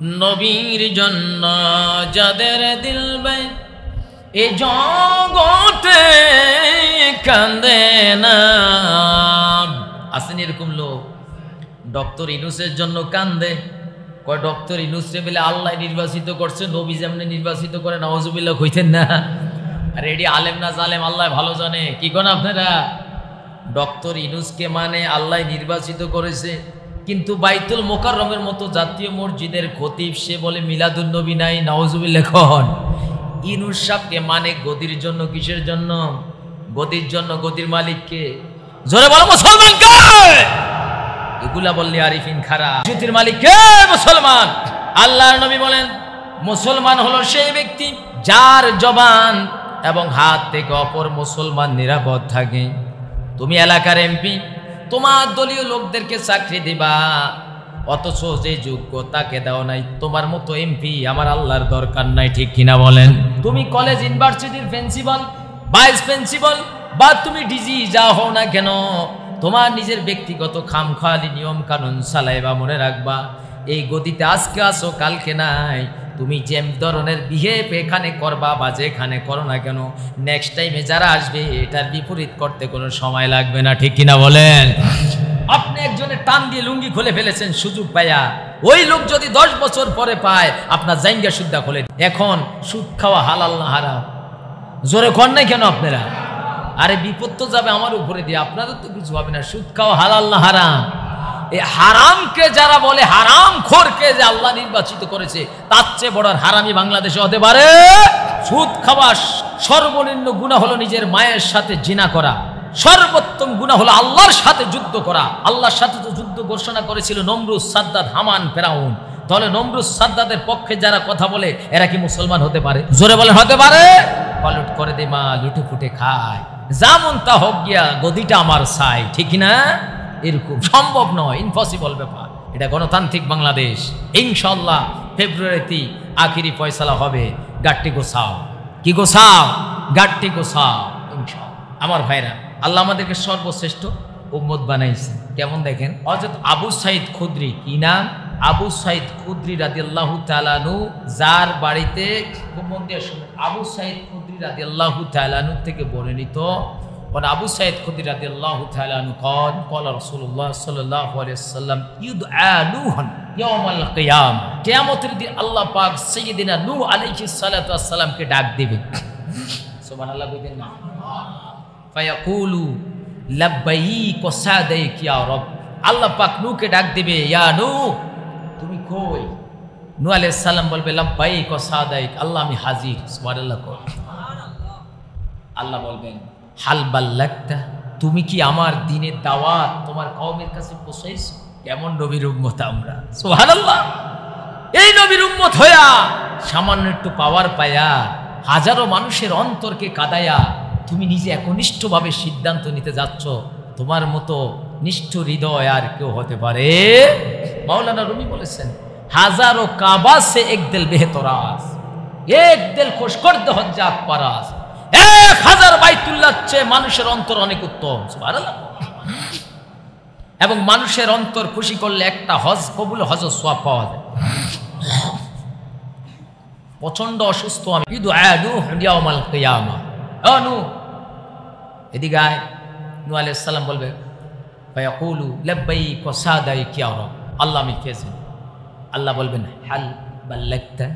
নবীর জন্য যাদের দিল ভাই এ জগতে কান্দে না। আসেন এরকম লোক ডক্টর ইনুসের জন্য কান্দে, কয় ডক্টর ইনুসরে বলে আল্লাহ নির্বাচিত করছে, নবী যেমনি নির্বাচিত করে নাউজুবিল্লাহ কইতেন না। আর এটি আলেম না জালেম আল্লাহ ভালো জানে। কি কোন আপনারা ডক্টর ইনুসকে মানে আল্লাহ নির্বাচিত করেছে, কিন্তু বাইতুল মোকাররমের মতো জাতীয় মসজিদের খতিব সে বলে মিলাদুন নবী নাই, নাউজুবিল্লাহ খন। ইনুস সাহেবকে মানে গদির জন্য। কিসের জন্য? গদির জন্য। গদির মালিককে জোরে বলো মুসলমান কে? এগুলা বললে আরিফিন খারাপ। জ্যোতির মালিক কে? মুসলমান। আল্লাহর নবী বলেন মুসলমান হলো সেই ব্যক্তি যার জবান এবং হাত থেকে অপর মুসলমান নিরাপদ থাকে। তুমি এলাকার এমপি, তোমার দলীয় লোকদেরকে চাকরি দিবা, অথচ যে যোগ্যতাকে দাও নাই, তোমার মতো এমপি আমার আল্লাহর দরকার নাই। ঠিক কিনা বলেন? তুমি কলেজ ইউনিভার্সিটির প্রিন্সিপাল, ভাইস প্রিন্সিপাল বা তুমি ডিজি যা হও না কেন, তোমার নিজের ব্যক্তিগত খামখেয়ালি নিয়ম কানুন চালাইবা। মনে রাখবা এই গদিতে আজকে আসো কালকে নাই। তুমি যে ধরনের বিহেভ এখানে করবা বা যেখানে করো না কেন, নেক্সট টাইমে যারা আসবে এটার বিপরীত করতে কোনো সময় লাগবে না। ঠিক কিনা বলেন? আপনি একজনের টান দিয়ে লুঙ্গি খুলে ফেলেছেন সুযোগ পাইয়া, ওই লোক যদি 10 বছর পরে পায় আপনার জাইঙ্গা সুদ্ধা খোলে। এখন সুদ খাওয়া হালাল না হারাম? জোরে কর নাই কেন আপনারা? আরে বিপদ তো যাবে আমার উপরে দিয়ে, আপনাদের তো কিছু হবে না। সুদ খাওয়া হালাল না হারাম? এই হারামকে যারা বলে হারাম খোরকে যে আল্লাহ নির্বাচিত করেছে, তার চেয়ে বড় হারামি বাংলাদেশে হতে পারে? সুদ খাওয়া সর্বনিম্ন গুনাহ হলো নিজের মায়ের সাথে জিনা করা, সর্বোত্তম গুনাহ হলো আল্লাহর সাথে যুদ্ধ করা। আল্লাহর সাথে তো যুদ্ধ ঘোষণা করেছিল নমরুদ, সাদ্দাত, হামান, ফেরাউন। তাহলে নমরুদ সাদ্দাতের পক্ষে যারা কথা বলে এরা কি মুসলমান হতে পারে? জোরে বলে হতে পারে? পালট করে দে মা, লুটে ফুটে খায়, যেমন তা হোক গিয়া গদিটা আমার চাই। ঠিক না? এরকম সম্ভব নয়, ইম্পসিবল ব্যাপার। এটা গণতান্ত্রিক বাংলাদেশ। ইনশাআল্লাহ ফেব্রুয়ারিতে আখিরি ফয়সালা হবে। গাট্টি গোছাও। কি গোছাও? গাট্টি গোছাও ইনশাআল্লাহ। আমার ভাইরা, আল্লাহ আমাদেরকে সর্বশ্রেষ্ঠ উম্মত বানাইছে। কেমন দেখেন, হযরত আবু সাঈদ খুদরি, কি নাম? আবু সাঈদ খুদরি রাদিয়াল্লাহু তাআলা আনহু, যার বাড়িতে খুব মন দিয়ে শুনুন, আবু সাঈদ খুদরি রাদিয়াল্লাহু তাআলা আনহু থেকে বর্ণিত। আবু সাঈদ খুদরি রাদিয়াল্লাহু তাআলা আনহু قال قال রাসূলুল্লাহ সাল্লাল্লাহু আলাইহি ওয়াসাল্লাম ইউদআ নূহন ইয়াউমাল কিয়ামah, কিয়ামতের দিন আল্লাহ পাক সাইয়্যিদিনা নূহ আলাইহিস সালাতু ওয়াস সালামকে ডাক দিবে। সুবহানাল্লাহ কইবেন না? ফায়াকুলু লাব্বাইক ওয়া সাদাইক ইয়া রব। আল্লাহ পাক নূহকে ডাক দিবে, ইয়া নূহ তুমি কই? নূহ আলাইহিস সালাম বলবে লাব্বাইক ওয়া সাদাইক, আল্লাহ আমি হাজির। সুবহানাল্লাহ। আল্লাহ বলবেন হাল বাল্লাগতা, তুমি কি আমার দ্বীনের দাওয়াত তোমার কওমের কাছে পৌঁছাইছো? কেমন নবীর উম্মত আমরা! সুবহানাল্লাহ। এই নবীর উম্মত হইয়া সামান্য একটু পাওয়ার পায়া হাজারো মানুষের অন্তরকে কাদায়া তুমি নিজে একনিষ্ঠভাবে সিদ্ধান্ত নিতে যাচ্ছ, তোমার মতো নিষ্ঠুর হৃদয় আর কেউ হতে পারে? মাওলানা রুমি বলেছেন হাজারো কাবা সে এক দিল বেহতরাজ, এক দিল খুশ করতে হজ্জাত পারাস। 1000 বাইতুল্লাহ চেয়ে মানুষের অন্তর অনেক উত্তম। সুবহানাল্লাহ। এবং মানুষের অন্তর খুশি করলে একটা হজ কবুল, হজের সওয়াব পাওয়া যায়। প্রচন্ড অসুস্থ আমি, ইউদআ নূহ ইয়াউমাল কিয়ামা, ও নূহ এদিকে আয়। নূহ আলাইহিস সালাম বলবে ফায়াকুলু লাব্বাইক ওয়া সাদাইক ইয়া রব, আল্লাহ আমি ফেজি। আল্লাহ বলবেন হাল বাল্লাগতা,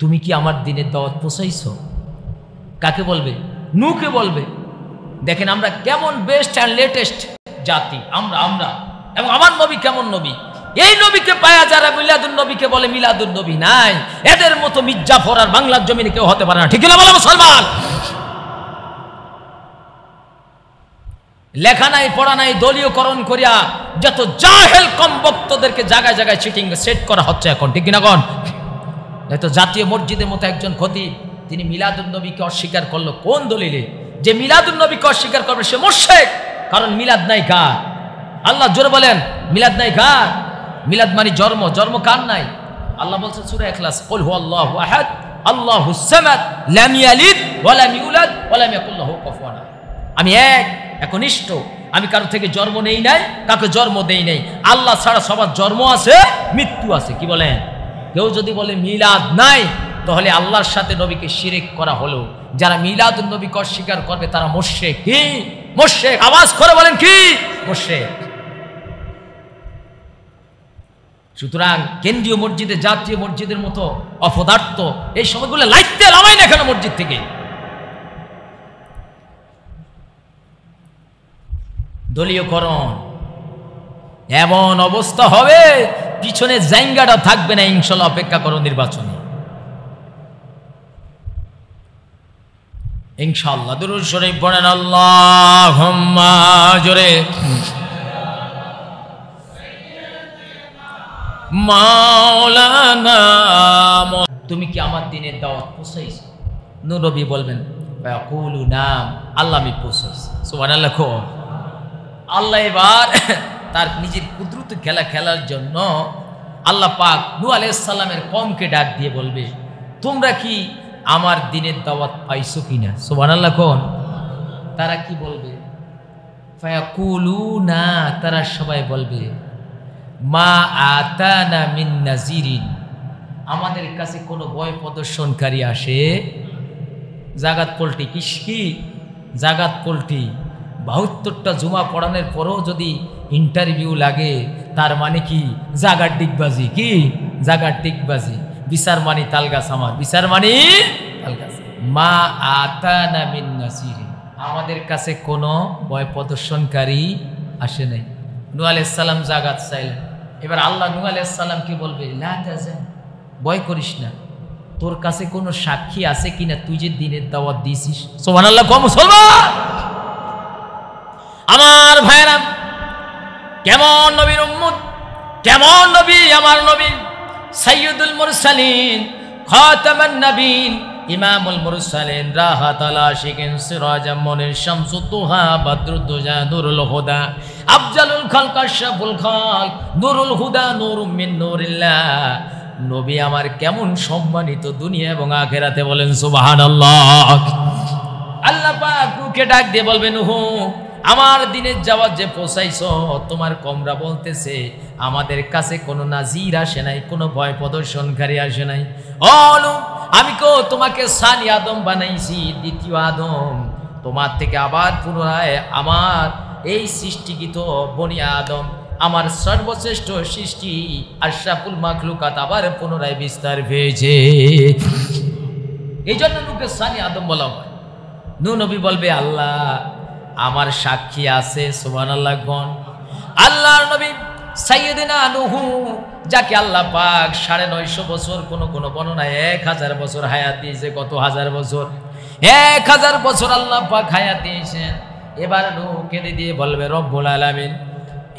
তুমি কি আমার দ্বীনের দাওয়াত পৌঁছাইছো? কাকে বলবে? নূহকে বলবে। দেখেন আমরা কেমন বেস্ট অ্যান্ড লেটেস্ট জাতি আমরা। এবং আমার নবী কেমন নবী! এই নবীকে পায়া যারা মিলাদুন নবীকে বলে মিলাদুন নবী নাই, এদের মতো মির্জাফর আর বাংলার জমিনে কেউ হতে পারে না। ঠিক না বলো মুসলমান? লেখা নাই পড়া নাই, দলীয়করণ করিয়া যত জাহেল কম বক্তদেরকে জায়গায় জায়গায় চিটিং সেট করা হচ্ছে এখন। ঠিক কিনা কোন? তো জাতীয় মসজিদের মতো একজন খতিব, তিনি মিলাদুন নবীকে অস্বীকার করলো। কোন দলিলে? যে মিলাদুন নবীকে অস্বীকার করবে সে মুশরিক, কারণ মিলাদ নাই কার? আল্লাহ জোরে বলেন মিলাদ নাই কার? মিলাদ মানে জন্ম। জন্ম কার নাই? আল্লাহ বলছে সূরা ইখলাস, কুল হুয়াল্লাহু আহাদ আল্লাহুস সামাদ লাম ইয়ালিদ ওয়া লাম ইউলাদ ওয়া লাম ইয়াকুল লাহু কুফুয়ান আহাদ। আমি এক, একনিষ্ঠ, আমি কারো থেকে জন্ম নেই নাই, কাকে জন্ম দেই নাই। আল্লাহ ছাড়া সবার জন্ম আছে, মৃত্যু আছে। কি বলেন? কেউ যদি বলে মিলাদ নাই, তাহলে আল্লাহর সাথে নবীকে শিরক করা হলো। যারা মিলাদুন নবীকে অস্বীকার করবে তারা মুশরিক। কি মুশরিক? আওয়াজ করে বলেন কি মুশরিক। সুতরাং কেন্দ্রীয় মসজিদে জাতীয় মসজিদের মতো অপদার্থ এই সময়গুলো লাইতে নামাই না কেন মসজিদ থেকে? দলীয়করণ এমন অবস্থা হবে, পিছনে জায়গাটা থাকবে না। ইনশাল্লাহ অপেক্ষা করো নির্বাচনে, ইনশাআল্লাহ। দুরূদ শরীফ পড়েন আল্লাহুম্মা জোরে। মাওলানা তুমি কি আমার দিনের দাওয়াত পৌঁছাইছো? নবী বলবেন ফায়াকুলু নাম, আল্লাহ আমি পৌঁছাইছি। সুবহানাল্লাহ। আল্লাহ এবার তার নিজের কুদরত খেলার জন্য আল্লাহ পাক নূহ আলাইহিস সালামের কওমকে ডাক দিয়ে বলবে তোমরা কি আমার দিনের দাওয়াত পাইছো কিনা? সুবহানাল্লাহ। কোন তারা কি বলবে? ফায়াকুলুনা, তারা সবাই বলবে মা আতানা মিন নাজিরিন, আমাদের কাছে কোনো ভয় প্রদর্শনকারী আসে। জাগাত পল্টি কি জাগাত পল্টি ৭২টা জুমা পড়ানোর পরও যদি ইন্টারভিউ লাগে, তার মানে কি জাগার ডিগবাজি। কি জাগার ডিগবাজি? বিচার মানি তালগাছ, আমার বিচার মানি তালগাছ। মা আতানা মিন নাজিরিন, আমাদের কাছে কোনো ভয় প্রদর্শনকারী আসে নাই। নূহ আলাইহিস সালাম জাগাত চাইলেন। এবার আল্লাহ নূহ আলাইহিস সালাম কি বলবে? লা তাজান, ভয় করিস না, তোর কাছে কোনো সাক্ষী আছে কিনা তুই যে দিনের দাওয়াত দিয়েছিস? সুবহানাল্লাহ। কম মুসলমান আমার ভাইরা, কেমন নবীর উম্মত, কেমন নবী আমার নবী, সাইয়্যিদুল মুরসালিন, খাতামান নবীন, ইমামুল মুরসালিন, রাহাতুল আশিকিন, সিরাজাম মুনির, শামসুদ দুহা, বদরুদ্দুজা, নূরুল হুদা, আফজালুল খালক, আশরাফুল খালক, নূরুল হুদা, নূরুম মিন নূরিল্লাহ। নবী আমার কেমন সম্মানিত দুনিয়া এবং আখিরাতে, বলেন সুবহানাল্লাহ। আল্লাহ পাক নূহকে ডাক দিয়ে বলবেন নূহ আমার দিনের দাওয়াত যে পৌঁছাইছো, তোমার কওমরা বলতেছে আমাদের কাছে কোনো নাজির আসে নাই, কোনো ভয় প্রদর্শনকারী আসে নাই। ও নূহ, আমি তোমাকে সানি আদম বানাইছি, দ্বিতীয় আদম, তোমার থেকে আবার পুনরায় আমার এই সৃষ্টিকৃত বনি আদম, আমার সর্বশ্রেষ্ঠ সৃষ্টি আশরাফুল মাখলুকাত আবার পুনরায় বিস্তার পেয়েছে। এই জন্য নূহকে সানি আদম বলা হয়। নূহ নবী বলবে আল্লাহ আমার সাক্ষী আছে। সুবহানাল্লাহ। গণ আল্লাহর নবী সাইয়্যিদিনা নূহ, যাকে আল্লাহ পাক ৯৫০ বছর, কোন কোন বর্ণনায় ১০০০ বছর হায়াত দিয়েছে। কত হাজার বছর? ১০০০ বছর আল্লাহ পাক হায়াত দিয়েছেন। এবার নূহ কেঁদে দিয়ে বলবে রব্বুল আলামিন,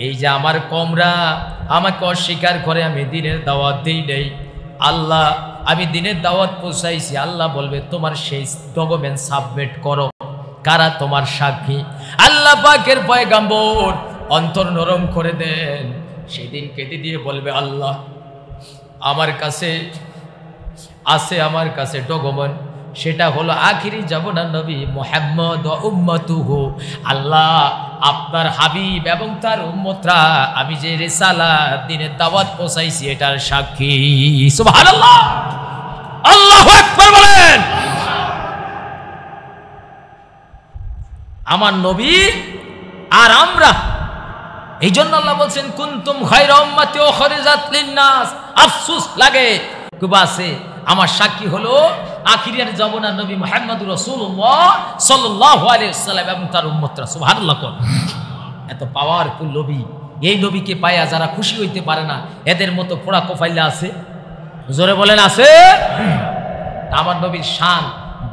এই যে আমার কওমরা আমাকে অস্বীকার করে, আমি দিনের দাওয়াত দেই নাই। আল্লাহ আমি দিনের দাওয়াত পৌঁছাইছি। আল্লাহ বলবে তোমার সেই ডকুমেন্ট সাবমিট করো। কারা তোমার সাক্ষী? আল্লাহ পাকের পয়গাম্বর অন্তর নরম করে দেন। সেদিন কেটে দিয়ে বলবে আল্লাহ আমার কাছে আছে, আমার কাছে ডকুমেন্ট, সেটা হলো আখিরি জামানার নবী মুহাম্মদ ওয়া উম্মতুহু। আল্লাহ আপনার হাবিব এবং তার উম্মতরা আমি যে রিসালাত দিনের দাওয়াত পৌঁছাইছি এটার সাক্ষী। সুবহানাল্লাহ। আল্লাহু আকবার বলেন। আমার নবী আর আমরা, এই জন্য আল্লাহ বলছেন কুনতুম খায়রা উম্মাতি উখরিজাত লিন-নাস। আফসোস লাগে কুবাসে আমার সাক্ষী হলো আখিরের জামানার নবী মুহাম্মদুর রাসূলুল্লাহ সাল্লাল্লাহু আলাইহি ওয়াসাল্লাম এবং তার উম্মতরা। সুবহানাল্লাহ। এত পাওয়ারফুল নবী, এই নবীকে পায়া যারা খুশি হইতে পারে না, এদের মতো পোড়া কপাইলা আছে? জোরে বলেন আছে? আমার নবীর শান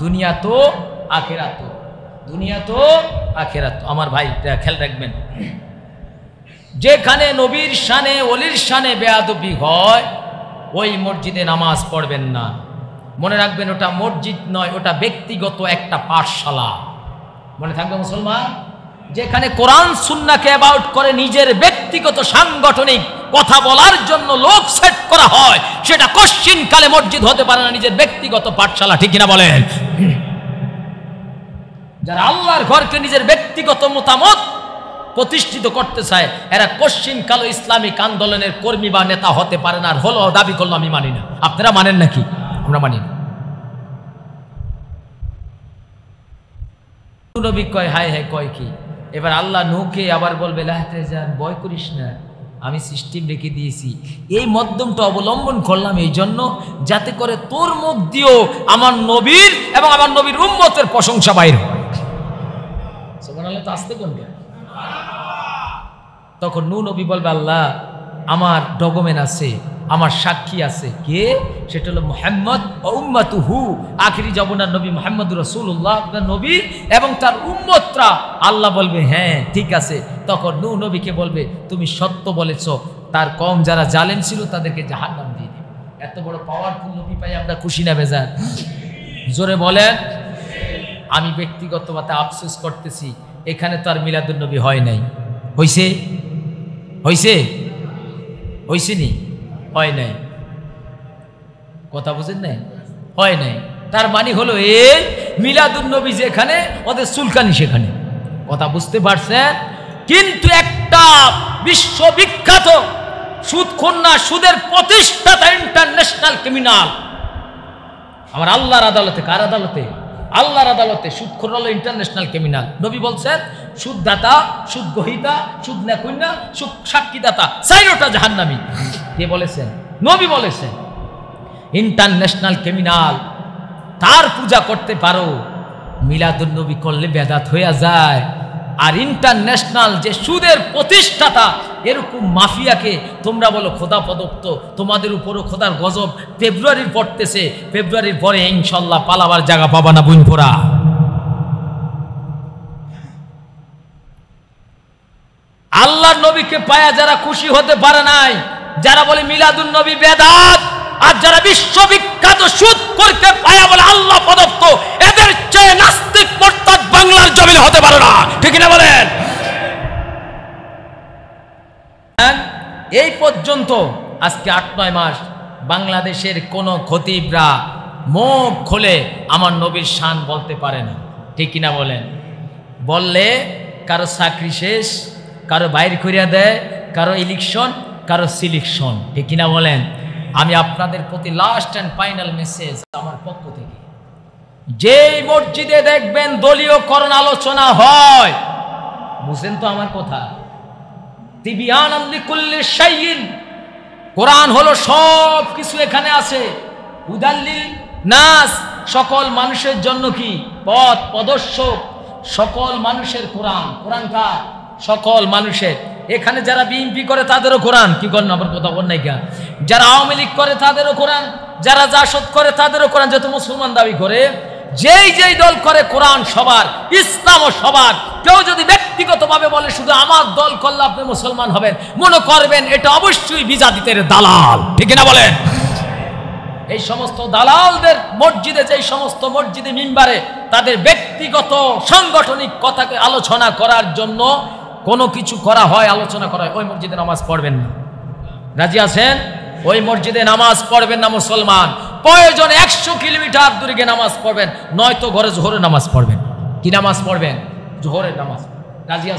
দুনিয়া তো আখিরাত তো, দুনিয়া তো আখিরাত তো। আমার ভাই খেয়াল রাখবেন, যেখানে নবীর শানে ওলির শানে বেয়াদবি হয় ওই মসজিদে নামাজ পড়বেন না। মনে রাখবেন ওটা মসজিদ নয়, ওটা ব্যক্তিগত একটা পাঠশালা। মনে থাকবে মুসলমান, যেখানে কোরআন সুন্নাহকে অ্যাবাউট করে নিজের ব্যক্তিগত সাংগঠনিক কথা বলার জন্য লোক সেট করা হয়, সেটা কোশ্চিন কালে মসজিদ হতে পারে না, নিজের ব্যক্তিগত পাঠশালা। ঠিক কিনা বলেন? যারা আল্লাহর ঘরকে নিজের ব্যক্তিগত মতামত প্রতিষ্ঠিত করতে চায়, এরা কশ্চিন কালো ইসলামিক আন্দোলনের কর্মী বা নেতা হতে পারে না। আর হলো দাবি করলো আমি মানি না। আপনারা মানেন নাকি? আমরা মানি না। নবী কয় হায় হায়, কয় কি? এবার আল্লাহ নূহকে আবার বলবে লাহতে যান, ভয় করিস না, আমি সিস্টেম রেখে দিয়েছি। এই মধ্যমটা অবলম্বন করলাম এই জন্য, যাতে করে তোর মুখ দিয়েও আমার নবীর এবং আমার নবীর উম্মতের প্রশংসা বাইর হয়। সুবহানাল্লাহ। তো আসতে কোন? তখন নূহ নবী বলবে আল্লাহ আমার ডকুমেন্ট আছে, আমার সাক্ষী আছে। কে? সেটা হলো মুহাম্মদ ও উম্মাতুহু, আখিরি জামানার নবী মুহাম্মদ রাসূলুল্লাহ আপনার নবী এবং তার উম্মতরা। আল্লাহ বলবে হ্যাঁ ঠিক আছে। তখন নূহ নবীকে বলবে তুমি সত্য বলেছো, তার কম যারা জালেম ছিল তাদেরকে জাহান্নাম দিয়ে দিবে। এত বড় পাওয়ারফুল নবী পাই আমরা খুশি না বেজার? জোরে বলেন। আমি ব্যক্তিগতভাবে আফসোস করতেছি, এখানে তো আর মিলাদুন নবী হয় নাই। হইছে? হইছে? হইছে নি? হয় নাই। কথা বুঝেন নাই? হয় নাই। তার মানে হলো এই মিলাদুন নবী যেখানে, ওদের সুলকানি সেখানে। কথা বুঝতে পারছেন? কিন্তু একটা বিশ্ববিখ্যাত সুদখোর না, সুদের প্রতিষ্ঠাতা, ইন্টারন্যাশনাল ক্রিমিনাল, আমার আল্লাহর আদালতে, কার আদালতে? আল্লাহর আদালতে সুদখোর হলো ইন্টারন্যাশনাল ক্রিমিনাল। নবী বলছেন সুদদাতা, সুদ গ্রহীতা, সুদ নেকুন্যা, সুদ সাক্ষীদাতা, চাইরোটা জাহান্নামী। কে বলেছেন? নবী বলেছেন। ইন্টারন্যাশনাল ক্রিমিনাল, তার পূজা করতে পারো, মিলাদুন নবী করলে বেদাত হয়ে যায়। আর ইন্টারন্যাশনাল যে সুদের প্রতিষ্ঠাতা, এরকম মাফিয়াকে তোমরা বলো খোদা প্রদত্ত, তোমাদের উপরও খোদার গজব ফেব্রুয়ারির পড়তেছে। ফেব্রুয়ারির পরে ইনশাল্লাহ পালাবার জায়গা পাবা না বুনপুরা। আল্লাহর নবীকে পায়া যারা খুশি হতে পারে নাই, যারা বলে মিলাদুন নবী বেদাত, আর যারা বিশ্ববিখ্যাত সুদ করতে পায়া বলে আল্লাহ প্রদত্ত, এদের চেয়ে নাস্তিক মুরতাদ বাংলার জমিনে হতে পারে না। ঠিক না বলেন? এই পর্যন্ত আজকে ৮-৯ মাস বাংলাদেশের কোন খতিবরা মুখ খুলে আমার নবীর শান বলতে পারে না। ঠিক কিনা বলেন? বললে কারো চাকরি শেষ, কারো বাইর করিয়া দেয়, কারো ইলেকশন, কারো সিলেকশন। ঠিক কিনা বলেন? আমি আপনাদের প্রতি লাস্ট অ্যান্ড ফাইনাল মেসেজ আমার পক্ষ থেকে, যেই মসজিদে দেখবেন দলীয়করণ আলোচনা হয়, বুঝেন তো আমার কথা, তিবিয়ানান লিকুল্লি শাইইন, কোরআন হলো সব কিছু এখানে আছে, হুদাল্লিল নাস, সকল মানুষের জন্য কি পথ প্রদর্শক, সকল মানুষের কোরআন। কোরআন কার? সকল মানুষের। এখানে যারা বিএনপি করে তাদেরও কোরআন, কি করেন আবার কথা বল নাই কেন? যারা আওয়ামী লীগ করে তাদেরও কোরআন, যারা জাসদ করে তাদেরও কোরআন, যত মুসলমান দাবি করে, যেই যেই দল করে কোরআন সবার, ইসলামও সবার। কেউ যদি ব্যক্তিগতভাবে বলে শুধু আমার দল করলে আপনি মুসলমান হবেন, মনে করবেন এটা অবশ্যই বিজাতিদের দালাল। ঠিক না বলেন? এই সমস্ত দালালদের মসজিদে, যেই সমস্ত মসজিদে মিম্বারে তাদের ব্যক্তিগত সাংগঠনিক কথাকে আলোচনা করার জন্য কোনো কিছু করা হয়, আলোচনা করা হয়, ওই মসজিদে নামাজ পড়বেন না। রাজি আছেন? ওই মসজিদে নামাজ পড়বেন না মুসলমান। প্রয়োজনে 100 কিলোমিটার দূরে গিয়ে নামাজ পড়বেন, নয়তো ঘরে জোহরের নামাজ পড়বেন। কি নামাজ পড়বেন? জোহরের নামাজ। রাজি আছেন?